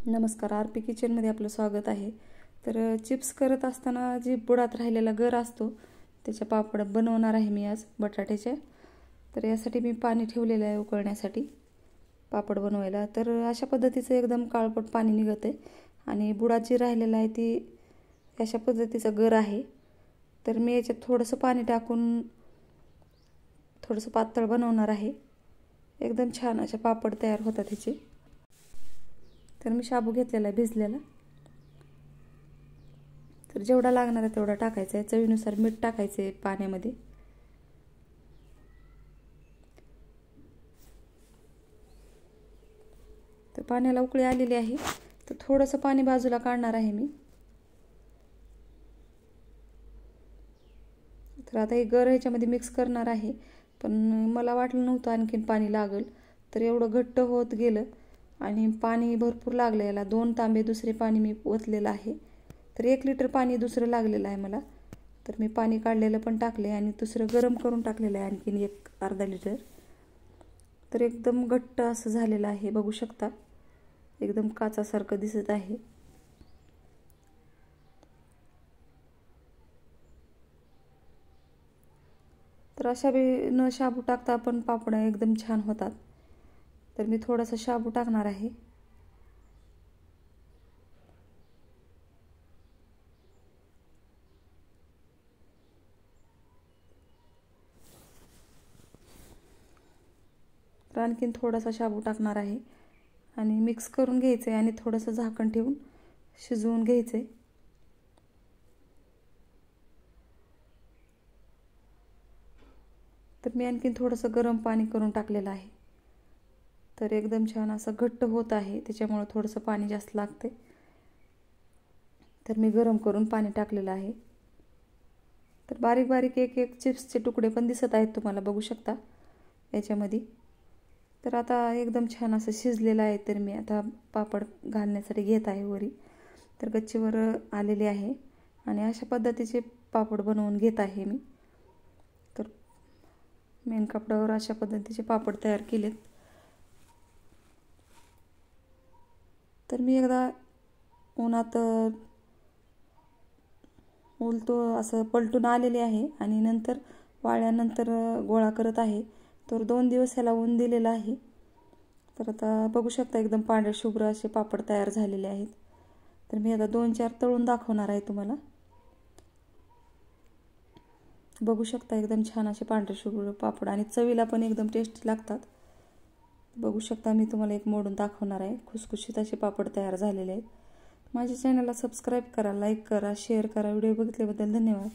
नमस्कार, आरपी किचनमध्ये आपलं स्वागत आहे। तर चिप्स करत असताना जी बुडात राहिलेला गर असतो त्याच्या पापड बनवणार आहे मी आज बटाट्याचे। तर यासाठी मी पाणी ठेवलेलं आहे उकळण्यासाठी पापड बनवायला। तर अशा पद्धतीचं एकदम काळपट पाणी निघते आणि बुडाची राहिलेला आहे ती अशा पद्धतीचा गर आहे। तर मी याच्यात थोडंसं पाणी टाकून थोडंसं पातळ बनवणार आहे। एकदम छान असे पापड तयार होतात ह्याचे। तर मी शाबू घेतलेला आहे भिजलेला। तर जेवढा लागणार आहे तेवढा टाकायचा आहे, चवीनुसार मीठ टाकायचे पाण्यामध्ये। तर पाण्याला उकळी आलेली आहे, तर थोडंसं पाणी बाजूला काढणार आहे मी। तर आता हे गर ह्याच्यामध्ये मिक्स करणार आहे, पण मला वाटलं नव्हतं आणखीन पाणी लागेल, तर एवढं घट्ट होत गेलं आणि पाणी भरपूर लागलं याला। 2 तांबे दुसरे पाणी मी ओतलेलं आहे, तर 1 लिटर पाणी दुसरं लागलेलं आहे मला। तर मी पाणी काढलेलं पण टाकले आणि दुसरं गरम करून टाकलेलं आहे आणखीन 1 अर्धा लिटर। तर एकदम घट्ट असं झालेलं आहे, बघू शकता एकदम काचासारखं दिसत आहे। तर अशा बी न शाबू टाकता पण पापड एकदम छान होतात। तर मी थोडासा शाबू टाकणार आहे। तर आणखीन थोडासा शाबू टाकणार आहे आणि मिक्स करून घ्यायचं आहे आणि थोडंसं झाकण ठेवून शिजवून घ्यायचं आहे। तर मी आणखीन थोडंसं गरम पाणी करून टाकलेलं आहे। तर एकदम छान असं घट्ट होत आहे, त्याच्यामुळे थोडंसं पाणी जास्त लागते। तर मी गरम करून पाणी टाकलेलं आहे। तर बारीक बारीक एक एक चिप्सचे तुकडे पण दिसत आहेत तुम्हाला, बघू शकता याच्यामध्ये। तर आता एकदम छान असं शिजलेलं आहे। तर मी आता पापड घालण्यासाठी घेत आहे वरी। तर गच्चीवर आलेले आहे आणि अशा पद्धतीचे पापड बनवून घेत आहे मी। तर मेन कपड्यावर अशा पद्धतीचे पापड तयार केलेत। तर मी एकदा उन्हात उलटो असं पलटून आलेले आहे आणि नंतर वाळल्यानंतर गोळा करत आहे। तर 2 दिवस ह्याला ऊन दिलेलं आहे। तर आता बघू शकता एकदम पांढरे शुभ्र असे पापड तयार झालेले आहेत। तर मी आता 2-4 तळून दाखवणार आहे तुम्हाला। बघू शकता एकदम छान असे पांढरे शुभ्र पापड आणि चवीला पण एकदम टेस्टी लागतात। बघू शकता मी तुम्हाला एक मोडून दाखवणार आहे। खुसखुशीत असे पापड तयार झालेले आहेत। माझ्या चॅनलला सबस्क्राईब करा, लाईक करा, शेअर करा। व्हिडिओ बघितल्याबद्दल धन्यवाद।